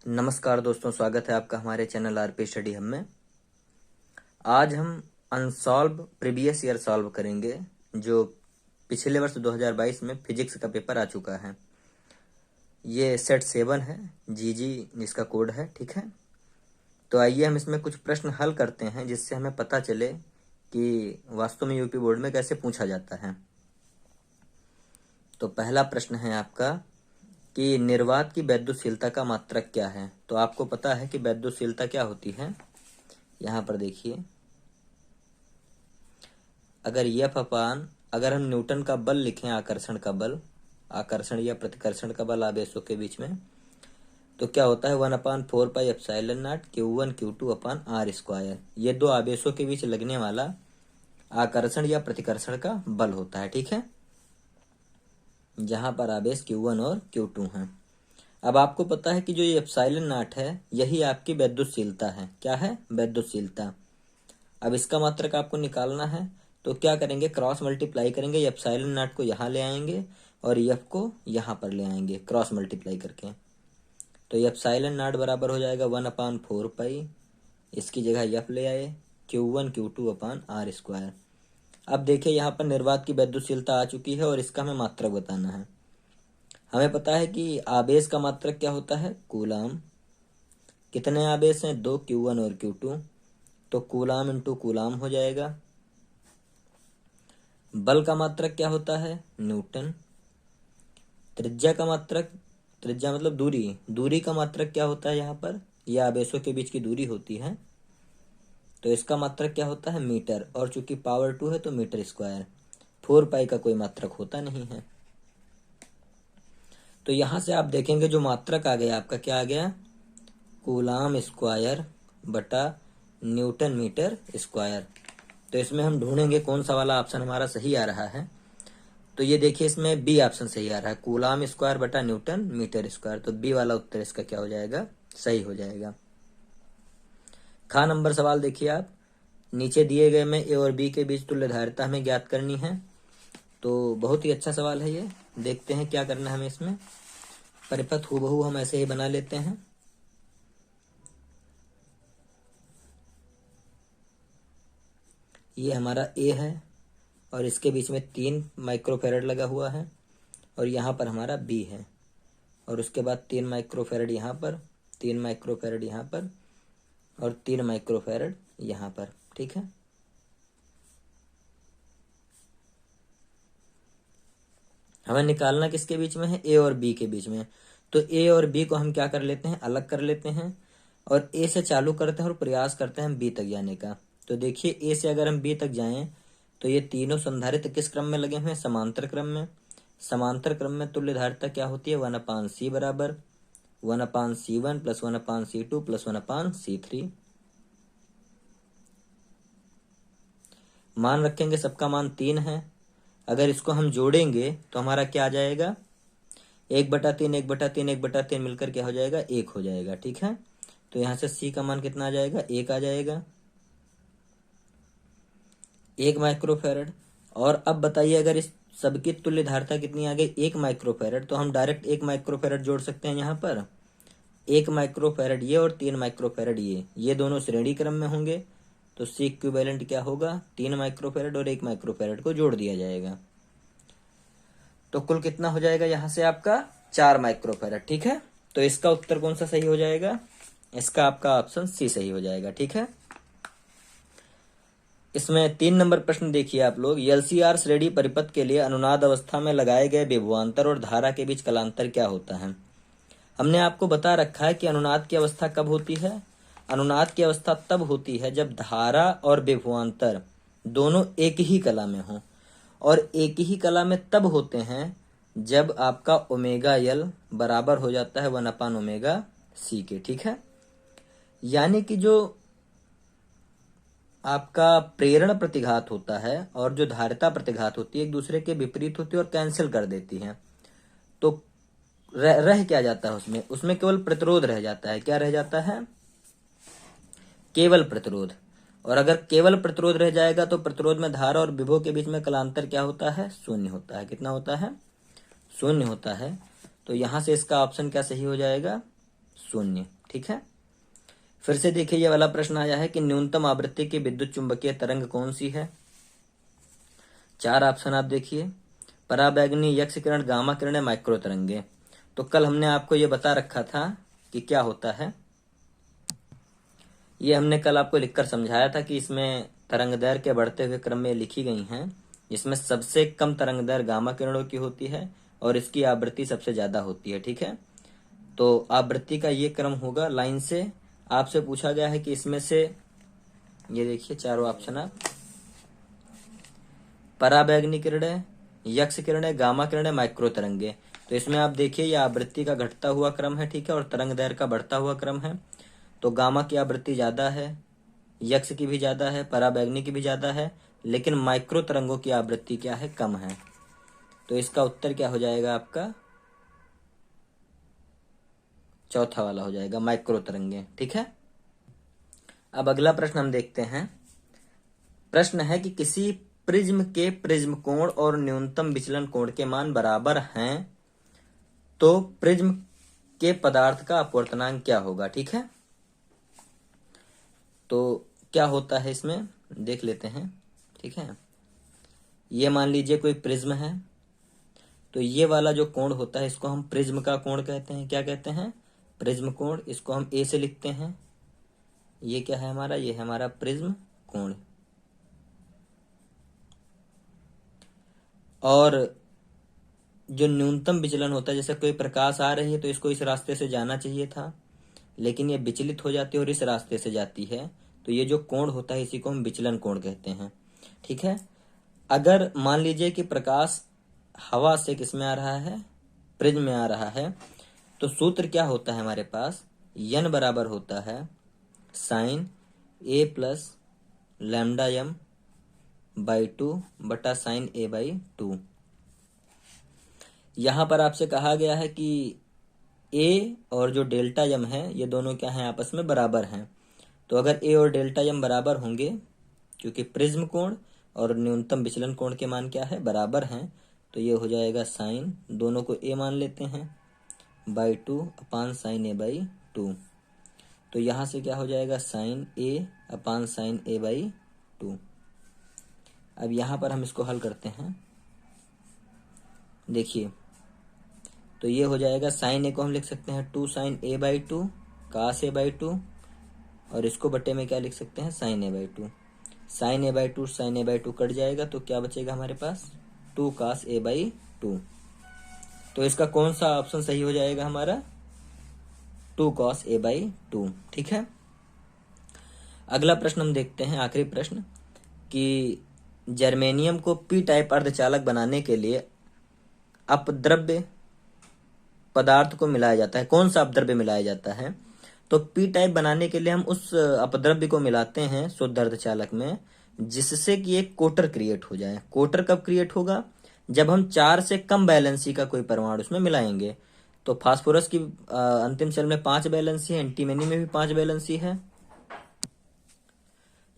नमस्कार दोस्तों, स्वागत है आपका हमारे चैनल आरपी स्टडी हब में। आज हम अनसॉल्व प्रीवियस ईयर सॉल्व करेंगे, जो पिछले वर्ष 2022 में फिजिक्स का पेपर आ चुका है। ये सेट 7 है, जीजी जिसका कोड है, ठीक है। तो आइए हम इसमें कुछ प्रश्न हल करते हैं, जिससे हमें पता चले कि वास्तव में यूपी बोर्ड में कैसे पूछा जाता है। तो पहला प्रश्न है आपका कि निर्वात की वैद्युतशीलता का मात्रक क्या है। तो आपको पता है कि वैद्युतशीलता क्या होती है। यहाँ पर देखिए, अगर हम न्यूटन का बल लिखें, आकर्षण का बल, आकर्षण या प्रतिकर्षण का बल आवेशों के बीच में, तो क्या होता है 1/4πε0 Q1 Q2/r²। ये दो आवेशों के बीच लगने वाला आकर्षण या प्रतिकर्षण का बल होता है, ठीक है, जहां पर आवेश Q1 और Q2 हैं। अब आपको पता है कि जो ये ε0 है, यही आपकी वैद्युतशीलता है। क्या है? वैद्युतशीलता। अब इसका मात्रक आपको निकालना है, तो क्या करेंगे, क्रॉस मल्टीप्लाई करेंगे। ε0 को यहाँ ले आएंगे और एफ को यहाँ पर ले आएंगे क्रॉस मल्टीप्लाई करके। तो ε0 बराबर हो जाएगा 1/4π, इसकी जगह एफ ले आए Q1 Q2/r²। अब देखिए, यहाँ पर निर्वात की वैद्युतशीलता आ चुकी है और इसका हमें मात्रक बताना है। हमें पता है कि आवेश का मात्रक क्या होता है, कूलाम। कितने आवेश हैं? 2, Q1 और Q2। तो कूलाम इंटू कूलाम हो जाएगा। बल का मात्रक क्या होता है, न्यूटन। त्रिज्या का मात्रक, त्रिज्या मतलब दूरी, दूरी का मात्रक क्या होता है, यहाँ पर यह आवेशों के बीच की दूरी होती है, तो इसका मात्रक क्या होता है, मीटर। और चूंकि पावर 2 है तो मीटर स्क्वायर। 4π का कोई मात्रक होता नहीं है। तो यहां से आप देखेंगे जो मात्रक आ गया आपका, क्या आ गया, कूलाम स्क्वायर बटा न्यूटन मीटर स्क्वायर। तो इसमें हम ढूंढेंगे कौन सा वाला ऑप्शन हमारा सही आ रहा है। तो ये देखिए, इसमें बी ऑप्शन सही आ रहा है, कूलाम स्क्वायर बटा न्यूटन मीटर स्क्वायर। तो बी वाला उत्तर इसका क्या हो जाएगा, सही हो जाएगा। खा नंबर सवाल देखिए आप, नीचे दिए गए में ए और बी के बीच तुल्यधारिता हमें ज्ञात करनी है। तो बहुत ही अच्छा सवाल है ये। देखते हैं क्या करना है हमें इसमें। परिपथ हूबहू हम ऐसे ही बना लेते हैं। ये हमारा ए है और इसके बीच में 3 माइक्रोफेरेड लगा हुआ है, और यहाँ पर हमारा बी है, और उसके बाद 3 माइक्रोफेरेड यहाँ पर, 3 माइक्रोफेरेड यहाँ पर, और 3 माइक्रोफेरेड यहाँ पर, ठीक है। हमें निकालना किसके बीच में है, ए और बी के बीच में। तो ए और बी को हम क्या कर लेते हैं, अलग कर लेते हैं, और ए से चालू करते हैं और प्रयास करते हैं बी तक जाने का। तो देखिए, ए से अगर हम बी तक जाएं तो ये तीनों संधारित्र किस क्रम में लगे हुए हैं, समांतर क्रम में। समांतर क्रम में तुल्यधारिता क्या होती है, 1/c बराबर 1/c1 + 1/c2 + 1/c3। मान रखेंगे, सबका मान 3 है। अगर इसको हम जोड़ेंगे तो हमारा क्या आ जाएगा, 1/3 1/3 1/3 मिलकर क्या हो जाएगा, 1 हो जाएगा, ठीक है। तो यहाँ से C का मान कितना आ जाएगा, 1 आ जाएगा, 1 माइक्रोफेरेड। और अब बताइए, अगर इस सबकी तुल्य धारिता कितनी आ गई, 1 माइक्रोफेरेड, तो हम डायरेक्ट 1 माइक्रोफेरेड जोड़ सकते हैं यहाँ पर। 1 माइक्रोफेरेड ये और 3 माइक्रोफेरेड ये दोनों श्रेणी क्रम में होंगे। तो C इक्विवेलेंट क्या होगा, 3 माइक्रोफेरेड और 1 माइक्रोफेरेड को जोड़ दिया जाएगा। तो कुल कितना हो जाएगा यहाँ से आपका, 4 माइक्रोफेरेड, ठीक है। तो इसका उत्तर कौन सा सही हो जाएगा, इसका आपका ऑप्शन सी सही हो जाएगा, ठीक है। इसमें 3 नंबर प्रश्न देखिए आप लोग, एलसीआर श्रेणी परिपथ के लिए अनुनाद अवस्था में लगाए गए विभवांतर और धारा के बीच कलांतर क्या होता है। हमने आपको बता रखा है कि अनुनाद की अवस्था कब होती है। अनुनाद की अवस्था तब होती है जब धारा और विभवांतर दोनों एक ही कला में हो, और एक ही कला में तब होते हैं जब आपका ओमेगा एल बराबर हो जाता है 1/ओमेगा c के, ठीक है। यानी कि जो आपका प्रेरण प्रतिघात होता है और जो धारिता प्रतिघात होती है, एक दूसरे के विपरीत होती है और कैंसिल कर देती है। तो रह क्या जाता है उसमें केवल प्रतिरोध रह जाता है। क्या रह जाता है, केवल प्रतिरोध। और अगर केवल प्रतिरोध रह जाएगा तो प्रतिरोध में धारा और विभव के बीच में कलांतर क्या होता है, शून्य होता है। कितना होता है, शून्य होता है। तो यहां से इसका ऑप्शन क्या सही हो जाएगा, शून्य। ठीक है, फिर से देखिए ये वाला प्रश्न आया है कि न्यूनतम आवृत्ति की विद्युत चुंबकीय तरंग कौन सी है। 4 ऑप्शन आप देखिए, पराबैंगनी, यक्ष किरण, गामा किरण, माइक्रो तरंगे। तो कल हमने आपको ये बता रखा था कि क्या होता है, ये हमने कल आपको लिखकर समझाया था कि इसमें तरंग दैर्घ्य के बढ़ते हुए क्रम में लिखी गई हैं। इसमें सबसे कम तरंग दैर्घ्य गामा किरणों की होती है और इसकी आवृत्ति सबसे ज्यादा होती है। ठीक है, तो आवृत्ति का ये क्रम होगा लाइन से। आपसे पूछा गया है कि इसमें से ये देखिए चारों ऑप्शन आप, पराबैंगनी किरणें, यक्ष किरणें, गामा किरणें, माइक्रो तरंगे। तो इसमें आप देखिए ये आवृत्ति का घटता हुआ क्रम है। ठीक है, और तरंग दैर्घ्य का बढ़ता हुआ क्रम है। तो गामा की आवृत्ति ज्यादा है, यक्ष की भी ज्यादा है, पराबैंगनी की भी ज्यादा है, लेकिन माइक्रो तरंगों की आवृत्ति क्या है, कम है। तो इसका उत्तर क्या हो जाएगा आपका, चौथा वाला हो जाएगा, माइक्रो तरंगे। ठीक है, अब अगला प्रश्न हम देखते हैं। प्रश्न है कि किसी प्रिज्म के प्रिज्म कोण और न्यूनतम विचलन कोण के मान बराबर हैं तो प्रिज्म के पदार्थ का अपवर्तनांक क्या होगा। ठीक है, तो क्या होता है इसमें देख लेते हैं। ठीक है, ये मान लीजिए कोई प्रिज्म है, तो ये वाला जो कोण होता है इसको हम प्रिज्म का कोण कहते हैं। क्या कहते हैं, प्रिज्म कोण। इसको हम ए से लिखते हैं। ये क्या है हमारा, ये है हमारा प्रिज्म कोण। और जो न्यूनतम विचलन होता है, जैसे कोई प्रकाश आ रही है तो इसको इस रास्ते से जाना चाहिए था, लेकिन ये विचलित हो जाती है और इस रास्ते से जाती है, तो ये जो कोण होता है इसी को हम विचलन कोण कहते हैं। ठीक है, अगर मान लीजिए कि प्रकाश हवा से किसमें आ रहा है, प्रिज्म में आ रहा है, तो सूत्र क्या होता है हमारे पास, n बराबर होता है sine a plus lambda m by 2 बटा साइन a बाई 2। यहां पर आपसे कहा गया है कि a और जो डेल्टा m है ये दोनों क्या हैं, आपस में बराबर हैं। तो अगर a और डेल्टा m बराबर होंगे, क्योंकि प्रिज्म कोण और न्यूनतम विचलन कोण के मान क्या है, बराबर हैं, तो ये हो जाएगा साइन, दोनों को a मान लेते हैं, by 2 upon sine a by 2। तो यहां से क्या हो जाएगा, sine a upon sine a by 2। अब यहां पर हम इसको हल करते हैं। देखिए, तो ये हो जाएगा साइन ए को हम लिख सकते हैं 2 sine a by 2 cos a by 2, और इसको बटे में क्या लिख सकते हैं, sine a by 2। Sine a by 2 sine a by 2 cut जाएगा, तो क्या बचेगा हमारे पास, 2 कास a बाई 2। तो इसका कौन सा ऑप्शन सही हो जाएगा हमारा, 2 कॉस a बाई 2। ठीक है, अगला प्रश्न हम देखते हैं, आखिरी प्रश्न, कि जर्मेनियम को पी टाइप अर्धचालक बनाने के लिए अपद्रव्य पदार्थ को मिलाया जाता है। कौन सा अपद्रव्य मिलाया जाता है, तो पी टाइप बनाने के लिए हम उस अपद्रव्य को मिलाते हैं शुद्ध अर्धचालक में जिससे कि एक कोटर क्रिएट हो जाए। कोटर कब क्रिएट होगा, जब हम 4 से कम वैलेंसी का कोई परमाणु उसमें मिलाएंगे। तो फास्फोरस की अंतिम शेल में 5 वैलेंसी है, एंटीमनी में भी 5 वैलेंसी है,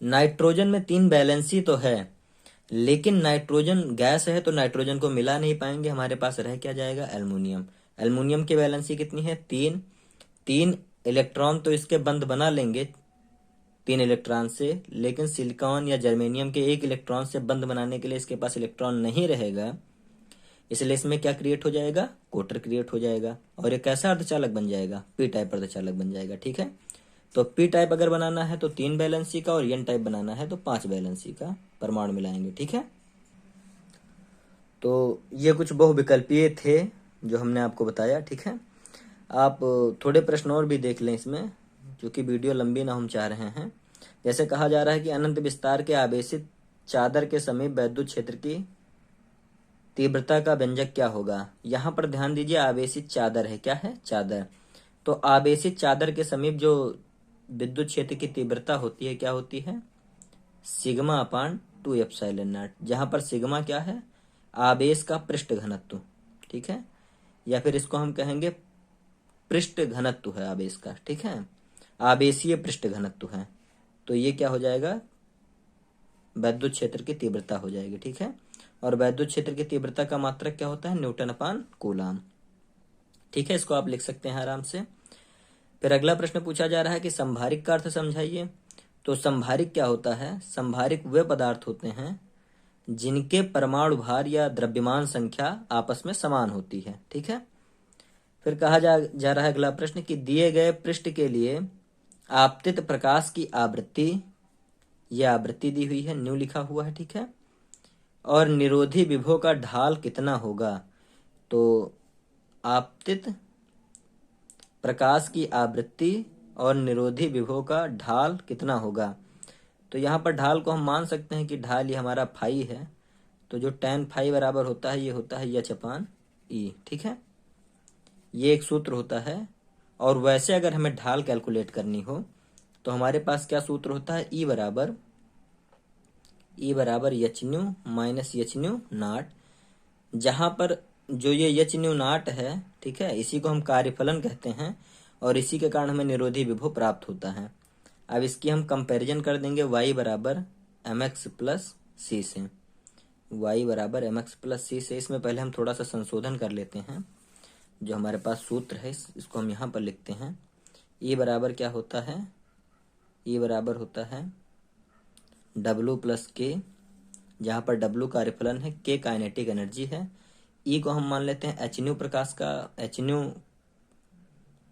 नाइट्रोजन में 3 वैलेंसी तो है, लेकिन नाइट्रोजन गैस है तो नाइट्रोजन को मिला नहीं पाएंगे, हमारे पास रह क्या जाएगा, एल्युमिनियम। एल्युमिनियम की वैलेंसी कितनी है, 3। 3 इलेक्ट्रॉन तो इसके बंध बना लेंगे 3 इलेक्ट्रॉन से, लेकिन सिलिकॉन या जर्मेनियम के 1 इलेक्ट्रॉन से बंध बनाने के लिए इसके पास इलेक्ट्रॉन नहीं रहेगा, इसलिए इसमें क्या क्रिएट हो जाएगा, कोटर क्रिएट हो जाएगा, और एक कैसा अर्धचालक बन जाएगा, पी टाइप अर्धचालक बन जाएगा। ठीक है, तो पी टाइप अगर बनाना है तो 3 वैलेंसी का, और एन टाइप बनाना है तो 5 वैलेंसी का परमाणु मिलाएंगे। ठीक है, तो ये कुछ बहुविकल्पीय थे जो हमने आपको बताया। ठीक है, आप थोड़े प्रश्न और भी देख लें इसमें, क्योंकि वीडियो लंबी ना हम चाह रहे हैं। जैसे कहा जा रहा है कि अनंत विस्तार के आवेशित चादर के समीप वैद्युत क्षेत्र की तीव्रता का व्यंजक क्या होगा। यहाँ पर ध्यान दीजिए, आवेशित चादर है, क्या है, चादर। तो आवेशित चादर के समीप जो विद्युत क्षेत्र की तीव्रता होती है क्या होती है, सिग्मा अपान 2 एप्सिलॉन नॉट, जहां पर सिग्मा क्या है, आवेश का पृष्ठ घनत्व। ठीक है, या फिर इसको हम कहेंगे पृष्ठ घनत्व है आवेश का। ठीक है, आवेशीय पृष्ठ घनत्व है, तो ये क्या हो जाएगा, वैद्युत क्षेत्र की तीव्रता हो जाएगी। ठीक है, और वैद्युत क्षेत्र की तीव्रता का मात्रक क्या होता है, न्यूटन अपान कूलाम। ठीक है, इसको आप लिख सकते हैं आराम से। फिर अगला प्रश्न पूछा जा रहा है कि संभारिक का अर्थ समझाइए। तो संभारिक क्या होता है? संभारिक वे पदार्थ होते हैं जिनके परमाणु भार या द्रव्यमान संख्या आपस में समान होती है। ठीक है। फिर कहा जा रहा है अगला प्रश्न कि दिए गए पृष्ठ के लिए आपतित प्रकाश की आवृत्ति, यह आवृत्ति दी हुई है, न्यू लिखा हुआ है। ठीक है। और निरोधी विभव का ढाल कितना होगा? तो आपतित प्रकाश की आवृत्ति और निरोधी विभव का ढाल कितना होगा? तो यहाँ पर ढाल को हम मान सकते हैं कि ढाल ये हमारा फाई है, तो जो tan फाई बराबर होता है ये होता है H/E। ठीक है। ये एक सूत्र होता है। और वैसे अगर हमें ढाल कैलकुलेट करनी हो तो हमारे पास क्या सूत्र होता है? E बराबर hν माइनस hν नॉट, जहाँ पर जो ये hν नॉट है, ठीक है, इसी को हम कार्यफलन कहते हैं और इसी के कारण हमें निरोधी विभव प्राप्त होता है। अब इसकी हम कंपैरिजन कर देंगे y बराबर mx प्लस सी से, y बराबर mx प्लस सी से। इसमें पहले हम थोड़ा सा संशोधन कर लेते हैं। जो हमारे पास सूत्र है इसको हम यहाँ पर लिखते हैं। E बराबर क्या होता है? E बराबर होता है W प्लस के, जहाँ पर W कार्यफलन है, K काइनेटिक एनर्जी है, E को हम मान लेते हैं hν प्रकाश का, hν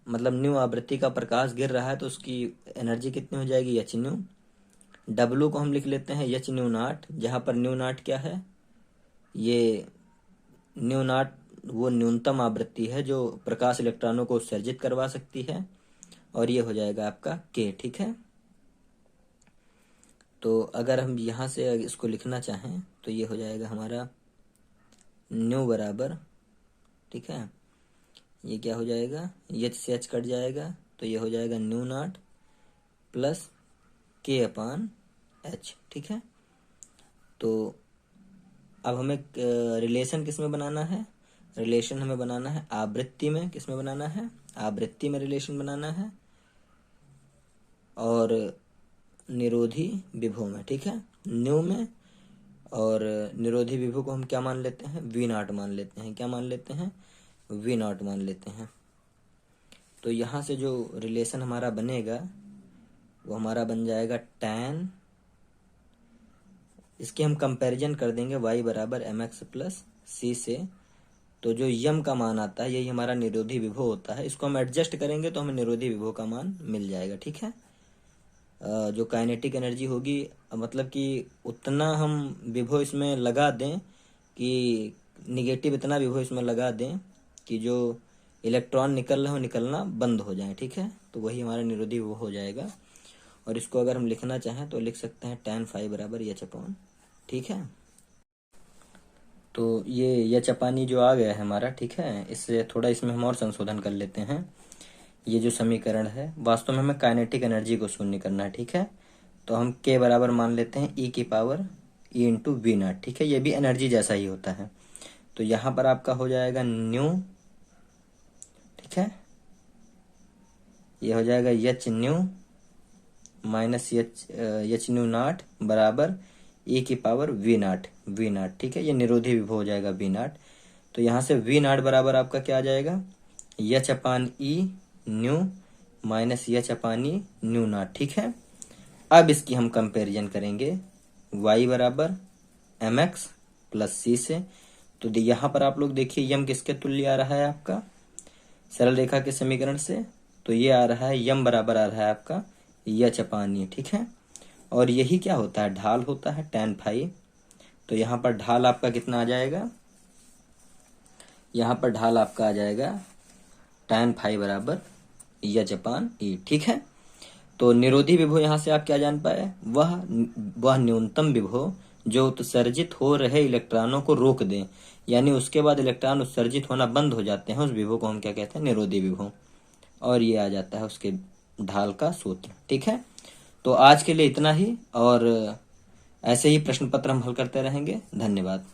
मतलब न्यू आवृत्ति का प्रकाश गिर रहा है तो उसकी एनर्जी कितनी हो जाएगी? hν। W को हम लिख लेते हैं hν नॉट, जहाँ पर न्यू नॉट क्या है? ये न्यू नॉट वो न्यूनतम आवृत्ति है जो प्रकाश इलेक्ट्रॉनों को उत्सर्जित करवा सकती है, और ये हो जाएगा आपका K। ठीक है। तो अगर हम यहाँ से इसको लिखना चाहें तो ये हो जाएगा हमारा न्यू बराबर, ठीक है, ये क्या हो जाएगा? H से H कट जाएगा तो ये हो जाएगा न्यू नॉट प्लस K/H। ठीक है। तो अब हमें रिलेशन किस में बनाना है? रिलेशन हमें बनाना है आवृत्ति में। किस में बनाना है? आवृत्ति में रिलेशन बनाना है और निरोधी विभव में। ठीक है। न्यू में और निरोधी विभव को हम क्या मान लेते हैं? V0 मान लेते हैं। क्या मान लेते हैं? V0 मान लेते हैं। तो यहाँ से जो रिलेशन हमारा बनेगा वो हमारा बन जाएगा tan, इसके हम कंपैरिजन कर देंगे y बराबर mx प्लस सी से। तो जो यम का मान आता है यही हमारा निरोधी विभव होता है। इसको हम एडजस्ट करेंगे तो हमें निरोधी विभव का मान मिल जाएगा। ठीक है। जो काइनेटिक एनर्जी होगी, मतलब कि उतना हम विभव इसमें लगा दें कि निगेटिव इतना विभव इसमें लगा दें कि जो इलेक्ट्रॉन निकल रहे हो निकलना बंद हो जाए। ठीक है। तो वही हमारा निरोधी विभव हो जाएगा। और इसको अगर हम लिखना चाहें तो लिख सकते हैं tan फाई बराबर H/। ठीक है। तो ये H/E जो आ गया है हमारा, ठीक है, इससे थोड़ा इसमें हम और संशोधन कर लेते हैं। ये जो समीकरण है वास्तव में हमें काइनेटिक एनर्जी को शून्य करना है। ठीक है। तो हम K बराबर मान लेते हैं E की पावर E इंटू V0। ठीक है। ये भी एनर्जी जैसा ही होता है। तो यहाँ पर आपका हो जाएगा न्यू, ठीक है, ये हो जाएगा hν माइनस hν नॉट बराबर E की पावर V0। ठीक है। ये निरोधी विभव हो जाएगा V0। तो यहाँ से V0 बराबर आपका क्या आ जाएगा? H/E new minus H/E new not. ठीक है। अब इसकी हम कंपैरिजन करेंगे y बराबर mx प्लस सी से। तो यहाँ पर आप लोग देखिए यम किसके तुल्य आ रहा है आपका? सरल रेखा के समीकरण से। तो ये आ रहा है यम बराबर आ रहा है आपका H/E। ठीक है। और यही क्या होता है? ढाल होता है tan फाई। तो यहाँ पर ढाल आपका कितना आ जाएगा? यहाँ पर ढाल आपका आ जाएगा tan फाई बराबर H/E। ठीक है। तो निरोधी विभव यहाँ से आप क्या जान पाए? वह न्यूनतम विभव जो उत्सर्जित हो रहे इलेक्ट्रॉनों को रोक दें, यानी उसके बाद इलेक्ट्रॉन उत्सर्जित होना बंद हो जाते हैं, उस विभव को हम क्या कहते हैं? निरोधी विभव। और ये आ जाता है उसके ढाल का सूत्र। ठीक है। तो आज के लिए इतना ही, और ऐसे ही प्रश्न पत्र हम हल करते रहेंगे। धन्यवाद।